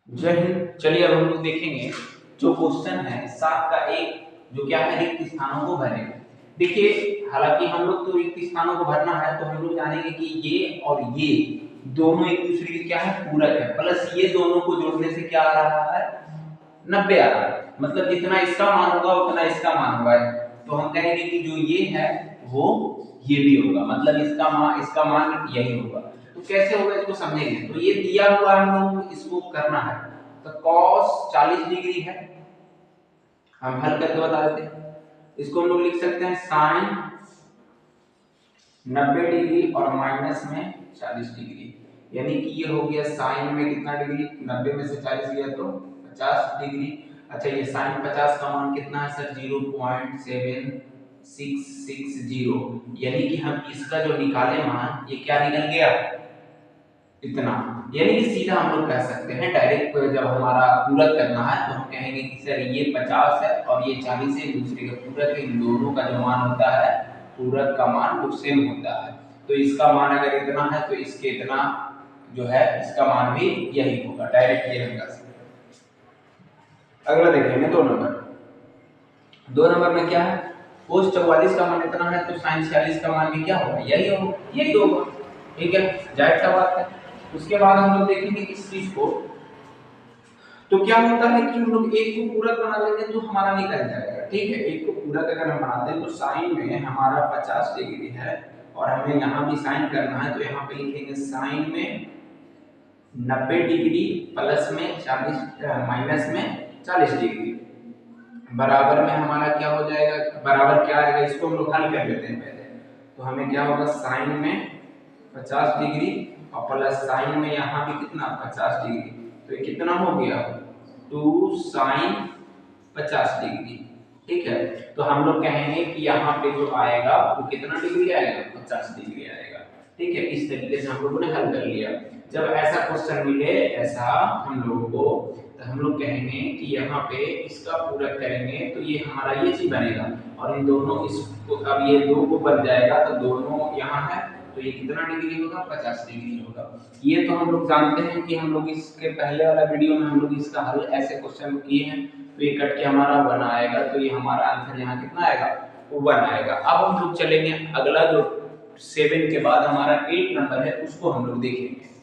जय हिंद। चलिए अब हम लोग देखेंगे जो क्वेश्चन है 7 का 1 जो क्या है रिक्त स्थानों को भरे। देखिए हालांकि हम लोग तो रिक्त स्थानों को भरना है तो हम लोग जानेंगे कि ये और ये दोनों एक दूसरे के क्या है पूरक है, प्लस ये दोनों को जोड़ने से क्या आ रहा है 90 आ रहा है। मतलब जितना इसका मान होगा उतना इसका मान होगा, तो हम कहेंगे कि जो ये है वो ये भी होगा, मतलब इसका मान यही होगा। तो कैसे होगा इसको समझेंगे। तो ये दिया हुआ हम लोग इसको करना है, तो cos 40 डिग्री है, हम हल करके बता देते हैं। इसको हम लोग लिख सकते हैं sin 90 डिग्री और माइनस में 40 डिग्री, यानी कि ये हो गया साइन में कितना डिग्री 90 में से 40 गया तो 50 डिग्री। अच्छा ये साइन 50 का मान कितना है सर 0.7660, यानी कि हम इसका जो निकाले मान ये क्या निकल गया इतना, यानी कि सीधा हम लोग कह सकते हैं डायरेक्ट जब हमारा पूरक करना है तो हम कहेंगे कि सर ये 50 है और ये 40 है, दूसरे का पूरक है, इन दोनों का जो मान होता है पूरक का मान वो सेम होता है। तो इसका मान अगर इतना है तो इसके इतना जो है इसका मान भी यही होगा, डायरेक्ट ये हम कर सकते हैं। अगला देखेंगे 2 नंबर में क्या है cos 44 का मान इतना है तो sin 46 का मान भी क्या होगा यही होगा, यही होगा, ठीक है जाहिर सा बात है। उसके बाद हम लोग देखेंगे इस चीज को, तो क्या होता है कि हम लोग एक को पूरक बना लेंगे तो हमारा निकल जाएगा, ठीक है। एक को पूरक अगर हम बनाते हैं तो साइन में हमारा 50 डिग्री है और हमें यहाँ भी साइन करना है, तो यहाँ पे लिखेंगे साइन में 90 डिग्री प्लस में 40 माइनस में 40 डिग्री बराबर में हमारा क्या हो जाएगा, बराबर क्या आएगा इसको हम लोग हल कर लेते हैं पहले। तो हमें क्या होगा साइन में 50 डिग्री और प्लस साइन में यहाँ भी कितना 50 डिग्री, तो ये कितना हो गया 2 साइन 50 डिग्री, ठीक है। तो हम लोग कहेंगे कि यहाँ पे जो आएगा वो कितना डिग्री आएगा 50 डिग्री आएगा, ठीक है। इस तरीके से हम लोगों ने हल कर लिया। जब ऐसा क्वेश्चन मिले ऐसा हम लोगों को, तो हम लोग कहेंगे कि यहाँ पे इसका पूरक करेंगे तो ये हमारा ये चीज बनेगा और इन दोनों इसको अब ये दो को बन जाएगा तो दोनों यहाँ है तो ये कितना डिग्री होगा 50 डिग्री होगा। ये तो हम लोग जानते हैं कि हम लोग इसके पहले वाला वीडियो में हम लोग इसका हल ऐसे क्वेश्चन किए हैं, तो ये कट के हमारा 1 आएगा, तो ये हमारा आंसर यहाँ कितना आएगा 1 आएगा। अब हम लोग चलेंगे अगला जो 7 के बाद हमारा 8 नंबर है उसको हम लोग देखेंगे।